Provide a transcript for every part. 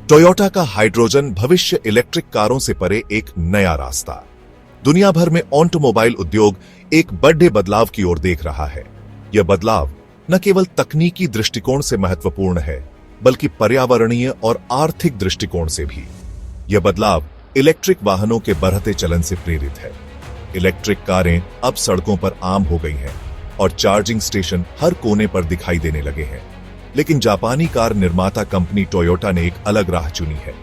Toyota का hydrogen भविष्य electric कारों से परे एक नया रास्ता। दुनिया भर में ऑटोमोबाइल उद्योग एक बड़े बदलाव की ओर देख रहा है। यह बदलाव न केवल तकनीकी दृष्टिकोण से महत्वपूर्ण है, बल्कि पर्यावरणीय और आर्थिक दृष्टिकोण से भी। यह बदलाव इलेक्ट्रिक वाहनों के बढ़ते चलन से प्रेरित है। इलेक्ट्रिक कारें अब सड़कों पर आम हो गई हैं और चार्जिंग स्टेशन हर कोने पर दिखाई देने लगे हैं। लेकिन जापानी कार निर्माता कंपनी टोयोटा ने एक अलग राह चुनी है।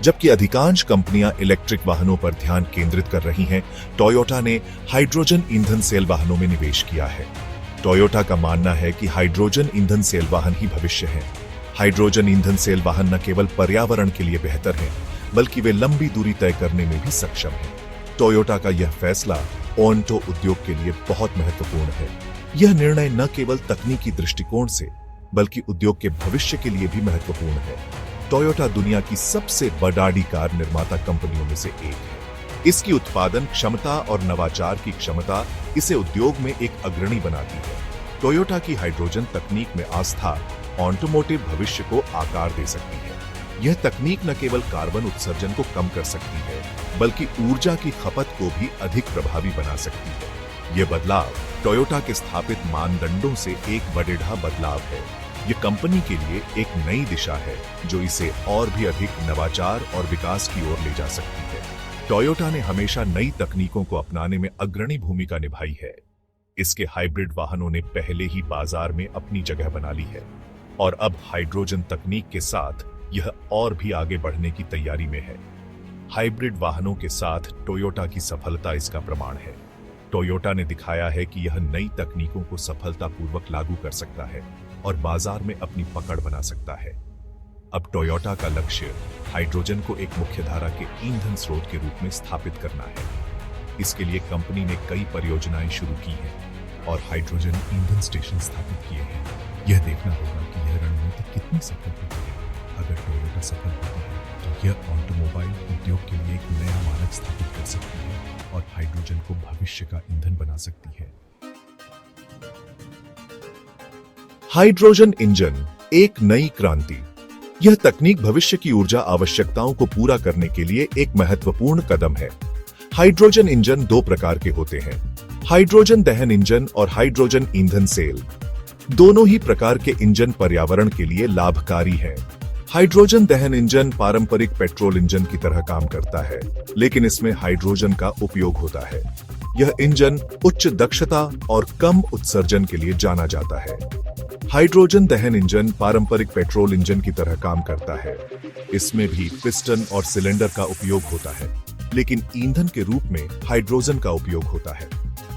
जबकि अधिकांश कंपनियां इलेक्ट्रिक वाहनों पर ध्यान केंद्रित कर रही हैं, टोयोटा ने हाइड्रोजन ईंधन सेल वाहनों में निवेश किया है। टोयोटा का मानना है कि हाइड्रोजन ईंधन सेल वाहन ही भविष्य है। हाइड्रोजन ईंधन सेल वाहन न केवल पर्यावरण के लिए बेहतर हैं, बल्कि वे लंबी दूरी तय करने में भी सक्षम हैं। टोयोटा का यह फैसला ऑटो उद्योग के लिए बहुत महत्वपूर्ण है। यह निर्णय न केवल तकनीकी दृष्टिकोण से, बल्कि उद्योग के भविष्य के लिए भी महत्वपूर्ण है। टोयोटा दुनिया की सबसे बड़ी कार निर्माता कंपनियों में से एक है। इसकी उत्पादन क्षमता और नवाचार की क्षमता इसे उद्योग में एक अग्रणी बनाती है। टोयोटा की हाइड्रोजन तकनीक में आस्था ऑटोमोटिव भविष्य को आकार दे सकती है। यह तकनीक न केवल कार्बन उत्सर्जन को कम कर सकती है, बल्कि ऊर्जा की खपत को भी अधिक प्रभावी बना सकती है। यह बदलाव टोयोटा के स्थापित मानदंडों से एक बड़ा बदलाव है। यह कंपनी के लिए एक नई दिशा है, जो इसे और भी अधिक नवाचार और विकास की ओर ले जा सकती है। टोयोटा ने हमेशा नई तकनीकों को अपनाने में अग्रणी भूमिका निभाई है। इसके हाइब्रिड वाहनों ने पहले ही बाजार में अपनी जगह बना ली है और अब हाइड्रोजन तकनीक के साथ यह और भी आगे बढ़ने की तैयारी में है। हाइब्रिड वाहनों के साथ टोयोटा की सफलता इसका प्रमाण है। टोयोटा ने दिखाया है कि यह नई तकनीकों को सफलतापूर्वक लागू कर सकता है और बाजार में अपनी पकड़ बना सकता है। अब टोयोटा का लक्ष्य हाइड्रोजन को एक मुख्यधारा के ईंधन स्रोत के रूप में स्थापित करना है। इसके लिए कंपनी ने कई परियोजनाएं शुरू की हैं और हाइड्रोजन ईंधन स्टेशन स्थापित किए हैं। यह देखना होगा कि यह रणनीति कितनी सफल होती है। अगर टोयोटा सफल होती है तो यह ऑटोमोबाइल उद्योग के लिए एक नया मानक स्थापित कर सकती है और हाइड्रोजन को भविष्य का ईंधन बना सकती है। हाइड्रोजन इंजन एक नई क्रांति। यह तकनीक भविष्य की ऊर्जा आवश्यकताओं को पूरा करने के लिए एक महत्वपूर्ण कदम है। हाइड्रोजन इंजन दो प्रकार के होते हैं, हाइड्रोजन दहन इंजन और हाइड्रोजन ईंधन सेल। दोनों ही प्रकार के इंजन पर्यावरण के लिए लाभकारी हैं। हाइड्रोजन दहन इंजन पारंपरिक पेट्रोल इंजन की तरह काम करता है, लेकिन इसमें हाइड्रोजन का उपयोग होता है। यह इंजन उच्च दक्षता और कम उत्सर्जन के लिए जाना जाता है। हाइड्रोजन दहन इंजन पारंपरिक पेट्रोल इंजन की तरह काम करता है। इसमें भी पिस्टन और सिलेंडर का उपयोग होता है, लेकिन ईंधन के रूप में हाइड्रोजन का उपयोग होता है।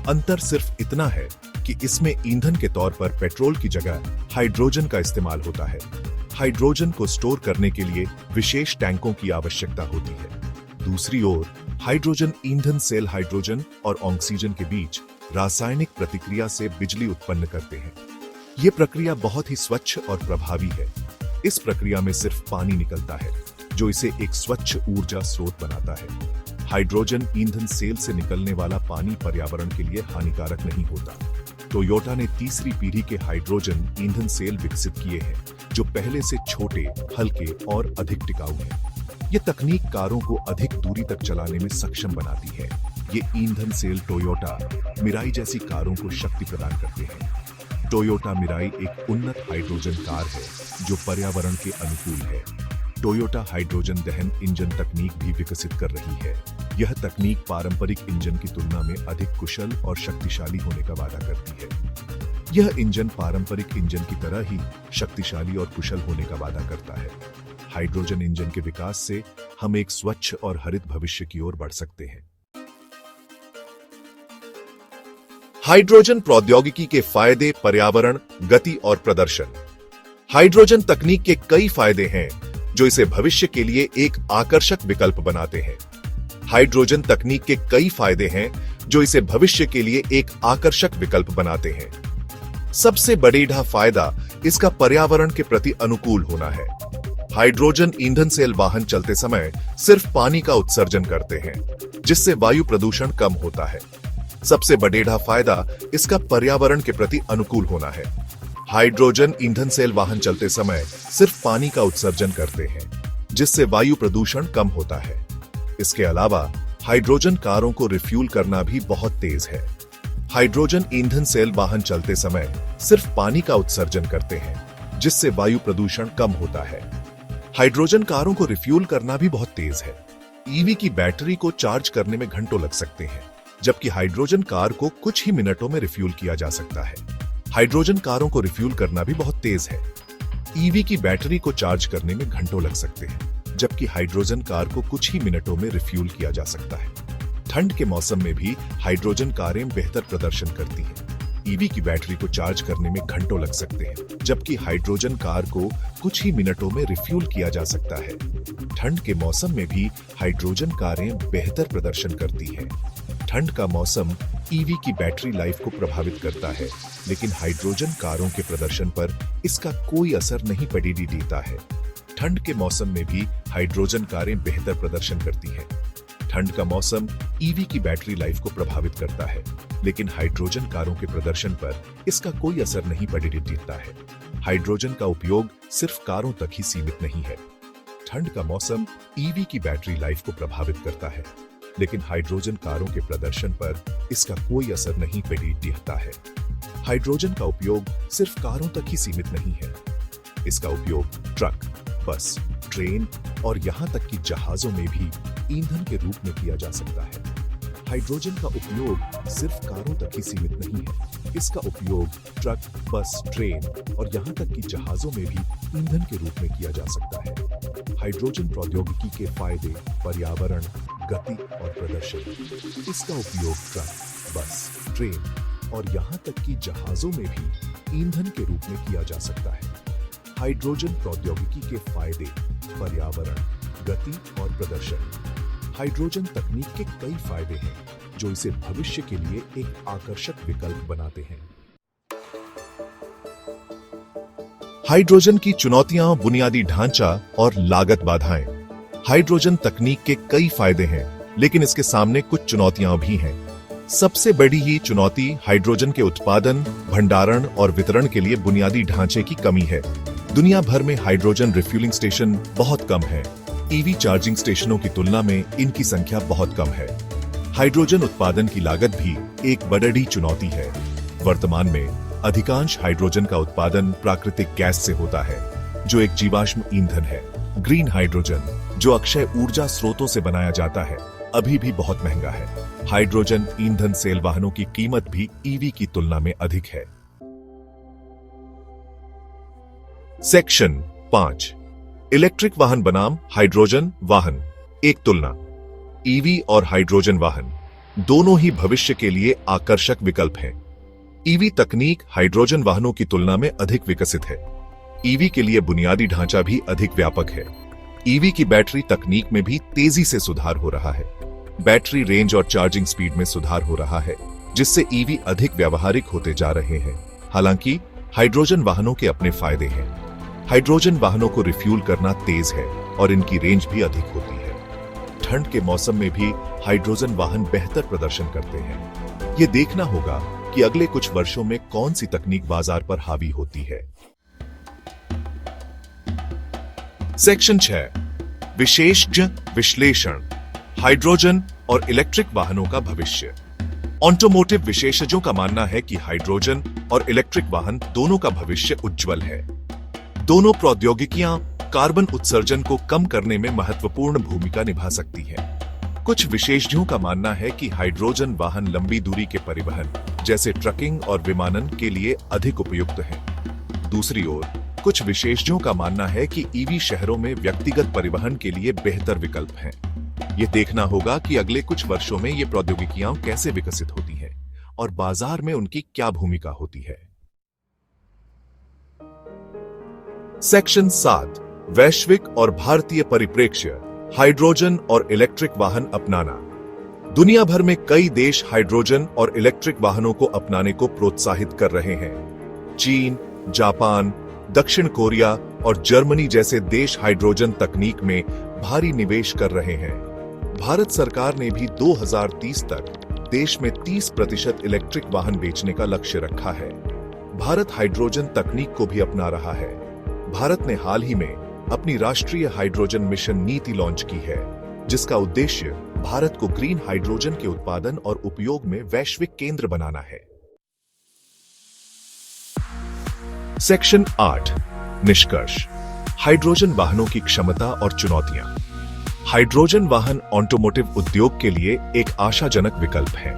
अंतर सिर्फ इतना है कि इसमें ईंधन के तौर पर पेट्रोल की जगह हाइड्रोजन का इस्तेमाल होता है। हाइड्रोजन को स्टोर करने के लिए विशेष टैंकों की आवश्यकता होती है। दूसरी ओर हाइड्रोजन ईंधन सेल हाइड्रोजन और ऑक्सीजन के बीच रासायनिक प्रतिक्रिया से बिजली उत्पन्न करते हैं। यह प्रक्रिया बहुत ही स्वच्छ और प्रभावी है। इस प्रक्रिया में सिर्फ पानी निकलता है, जो इसे एक स्वच्छ ऊर्जा स्रोत बनाता है। हाइड्रोजन ईंधन सेल से निकलने वाला पानी पर्यावरण के लिए हानिकारक नहीं होता। टोयोटा ने तीसरी पीढ़ी के हाइड्रोजन ईंधन सेल विकसित किए हैं, जो पहले से छोटे, हल्के और अधिक टिकाऊ हैं। यह तकनीक कारों को अधिक दूरी तक चलाने में सक्षम बनाती है। ये ईंधन सेल टोयोटा मिराई जैसी कारों को शक्ति प्रदान करते हैं। टोयोटा मिराई एक उन्नत हाइड्रोजन कार है, जो पर्यावरण के अनुकूल है। टोयोटा हाइड्रोजन दहन इंजन तकनीक भी विकसित कर रही है। यह तकनीक पारंपरिक इंजन की तुलना में अधिक कुशल और शक्तिशाली होने का वादा करती है। यह इंजन पारंपरिक इंजन की तरह ही शक्तिशाली और कुशल होने का वादा करता है। हाइड्रोजन इंजन के विकास से हम एक स्वच्छ और हरित भविष्य की ओर बढ़ सकते हैं। हाइड्रोजन प्रौद्योगिकी के फायदे, पर्यावरण, गति और प्रदर्शन। हाइड्रोजन तकनीक के कई फायदे हैं, जो इसे भविष्य के लिए एक आकर्षक विकल्प बनाते हैं। हाइड्रोजन तकनीक के कई फायदे हैं, जो इसे भविष्य के लिए एक आकर्षक विकल्प बनाते हैं। सबसे बड़ा फायदा इसका पर्यावरण के प्रति अनुकूल होना है। हाइड्रोजन ईंधन सेल वाहन चलते समय सिर्फ पानी का उत्सर्जन करते हैं, जिससे वायु प्रदूषण कम होता है। सबसे बड़ा फायदा इसका पर्यावरण के प्रति अनुकूल होना है। हाइड्रोजन ईंधन सेल वाहन चलते समय सिर्फ पानी का उत्सर्जन करते हैं, जिससे वायु प्रदूषण कम होता है। इसके अलावा हाइड्रोजन कारों को रिफ्यूल करना भी बहुत तेज है। हाइड्रोजन ईंधन सेल वाहन चलते समय सिर्फ पानी का उत्सर्जन करते हैं, जिससे वायु प्रदूषण कम होता है। हाइड्रोजन कारों को रिफ्यूल करना भी बहुत तेज है। ईवी की बैटरी को चार्ज करने में घंटों लग सकते हैं, जबकि हाइड्रोजन कार को कुछ ही मिनटों में रिफ्यूल किया जा सकता है। हाइड्रोजन कारों को रिफ्यूल करना भी बहुत तेज है। ईवी की बैटरी को चार्ज करने में घंटों लग सकते हैं, जबकि हाइड्रोजन कार को कुछ ही मिनटों में रिफ्यूल किया जा सकता है। ठंड के मौसम में भी हाइड्रोजन कारें बेहतर प्रदर्शन करती हैं। ईवी की बैटरी को चार्ज करने में घंटों लग सकते हैं, जबकि हाइड्रोजन कार को कुछ ही मिनटों में रिफ्यूल किया जा सकता है। ठंड के मौसम में भी हाइड्रोजन कारें बेहतर प्रदर्शन करती हैं। ठंड का मौसम ईवी की बैटरी लाइफ को प्रभावित करता है, लेकिन हाइड्रोजन कारों के प्रदर्शन पर इसका कोई असर नहीं पड़ता है। ठंड के मौसम में भी हाइड्रोजन कारें बेहतर प्रदर्शन करती हैं। ठंड का मौसम ईवी की बैटरी लाइफ को प्रभावित करता है, लेकिन हाइड्रोजन कारों के प्रदर्शन पर इसका कोई असर नहीं पड़ता है। हाइड्रोजन का उपयोग सिर्फ कारों तक ही सीमित नहीं है। ठंड का मौसम ईवी की बैटरी लाइफ को प्रभावित करता है, लेकिन हाइड्रोजन कारों के प्रदर्शन पर इसका कोई असर नहीं पड़ता है। हाइड्रोजन का उपयोग सिर्फ कारों तक ही सीमित नहीं है। इसका उपयोग ट्रक, बस, ट्रेन और यहाँ तक कि जहाजों में भी ईंधन के रूप में किया जा सकता है। हाइड्रोजन का उपयोग सिर्फ कारों तक ही सीमित नहीं है। इसका उपयोग ट्रक, बस, ट्रेन और यहाँ तक कि जहाजों में भी ईंधन के रूप में किया जा सकता है। हाइड्रोजन प्रौद्योगिकी के फायदे पर्यावरण, गति और प्रदर्शन। इसका उपयोग ट्रक, बस, ट्रेन और यहाँ तक कि जहाजों में भी ईंधन के रूप में किया जा सकता है। हाइड्रोजन प्रौद्योगिकी के फायदे पर्यावरण, गति और प्रदर्शन। हाइड्रोजन तकनीक के कई फायदे हैं, जो इसे भविष्य के लिए एक आकर्षक विकल्प बनाते हैं। हाइड्रोजन की चुनौतियां, बुनियादी ढांचा और लागत बाधाएं। हाइड्रोजन तकनीक के कई फायदे हैं, लेकिन इसके सामने कुछ चुनौतियां भी हैं। सबसे बड़ी ही चुनौती हाइड्रोजन के उत्पादन, भंडारण और वितरण के लिए बुनियादी ढांचे की कमी है। दुनिया भर में हाइड्रोजन रिफ्यूलिंग स्टेशन बहुत कम है। ईवी चार्जिंग स्टेशनों की तुलना में इनकी संख्या बहुत कम है। हाइड्रोजन उत्पादन की लागत भी एक बड़ी चुनौती है। वर्तमान में अधिकांश हाइड्रोजन का उत्पादन प्राकृतिक गैस से होता है, जो एक जीवाश्म ईंधन है। ग्रीन हाइड्रोजन, जो अक्षय ऊर्जा स्रोतों से बनाया जाता है, अभी भी बहुत महंगा है। हाइड्रोजन ईंधन सेल वाहनों की कीमत भी ईवी की तुलना में अधिक है। सेक्शन 5, इलेक्ट्रिक वाहन बनाम हाइड्रोजन वाहन। एक तुलना। ईवी और हाइड्रोजन वाहन दोनों ही भविष्य के लिए आकर्षक विकल्प हैं। ईवी तकनीक हाइड्रोजन वाहनों की तुलना में अधिक विकसित है। ईवी के लिए बुनियादी ढांचा भी अधिक व्यापक है। ईवी की बैटरी तकनीक में भी तेजी से सुधार हो रहा है। बैटरी रेंज और चार्जिंग स्पीड में सुधार हो रहा है, जिससे ईवी अधिक व्यावहारिक होते जा रहे हैं। हालांकि हाइड्रोजन वाहनों के अपने फायदे हैं। हाइड्रोजन वाहनों को रिफ्यूल करना तेज है और इनकी रेंज भी अधिक होती है। ठंड के मौसम में भी हाइड्रोजन वाहन बेहतर प्रदर्शन करते हैं। ये देखना होगा कि अगले कुछ वर्षों में कौन सी तकनीक बाजार पर हावी होती है। सेक्शन 6, विशेषज्ञ विश्लेषण। हाइड्रोजन और इलेक्ट्रिक वाहनों का भविष्य। ऑटोमोटिव विशेषज्ञों का मानना है कि हाइड्रोजन और इलेक्ट्रिक वाहन दोनों का भविष्य उज्जवल है। दोनों प्रौद्योगिकियां कार्बन उत्सर्जन को कम करने में महत्वपूर्ण भूमिका निभा सकती हैं। कुछ विशेषज्ञों का मानना है कि हाइड्रोजन वाहन लंबी दूरी के परिवहन, जैसे ट्रकिंग और विमानन के लिए अधिक उपयुक्त हैं। दूसरी ओर, कुछ विशेषज्ञों का मानना है कि ईवी शहरों में व्यक्तिगत परिवहन के लिए बेहतर विकल्प हैं। ये देखना होगा कि अगले कुछ वर्षों में ये प्रौद्योगिकियां कैसे विकसित होती हैं और बाजार में उनकी क्या भूमिका होती है। सेक्शन 7, वैश्विक और भारतीय परिप्रेक्ष्य। हाइड्रोजन और इलेक्ट्रिक वाहन अपनाना। दुनिया भर में कई देश हाइड्रोजन और इलेक्ट्रिक वाहनों को अपनाने को प्रोत्साहित कर रहे हैं। चीन, जापान, दक्षिण कोरिया और जर्मनी जैसे देश हाइड्रोजन तकनीक में भारी निवेश कर रहे हैं। भारत सरकार ने भी 2030 तक देश में 30% इलेक्ट्रिक वाहन बेचने का लक्ष्य रखा है। भारत हाइड्रोजन तकनीक को भी अपना रहा है। भारत ने हाल ही में अपनी राष्ट्रीय हाइड्रोजन मिशन नीति लॉन्च की है, जिसका उद्देश्य भारत को ग्रीन हाइड्रोजन के उत्पादन और उपयोग में वैश्विक केंद्र बनाना है। सेक्शन 8 निष्कर्ष, हाइड्रोजन वाहनों की क्षमता और चुनौतियां। हाइड्रोजन वाहन ऑटोमोटिव उद्योग के लिए एक आशाजनक विकल्प है।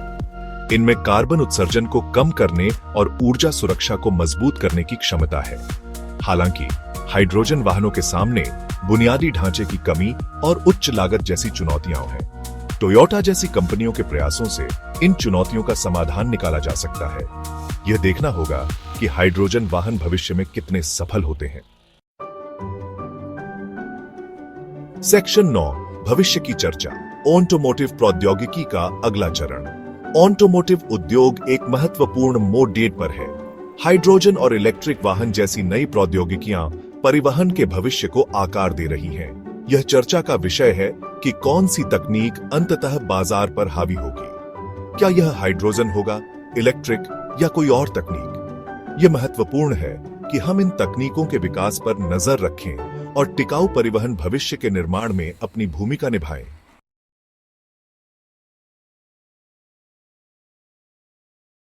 इनमें कार्बन उत्सर्जन को कम करने और ऊर्जा सुरक्षा को मजबूत करने की क्षमता है। हालांकि हाइड्रोजन वाहनों के सामने बुनियादी ढांचे की कमी और उच्च लागत जैसी चुनौतियां हैं। टोयोटा जैसी कंपनियों के प्रयासों से इन चुनौतियों का समाधान निकाला जा सकता है। यह देखना होगा कि हाइड्रोजन वाहन भविष्य में कितने सफल होते हैं। सेक्शन 9 भविष्य की चर्चा, ऑटोमोटिव प्रौद्योगिकी का अगला चरण। ऑटोमोटिव उद्योग एक महत्वपूर्ण मोड़ डेट पर है। हाइड्रोजन और इलेक्ट्रिक वाहन जैसी नई प्रौद्योगिकियां परिवहन के भविष्य को आकार दे रही हैं। यह चर्चा का विषय है कि कौन सी तकनीक अंततः बाजार पर हावी होगी। क्या यह हाइड्रोजन होगा, इलेक्ट्रिक या कोई और तकनीक? यह महत्वपूर्ण है कि हम इन तकनीकों के विकास पर नजर रखें और टिकाऊ परिवहन भविष्य के निर्माण में अपनी भूमिका निभाएं।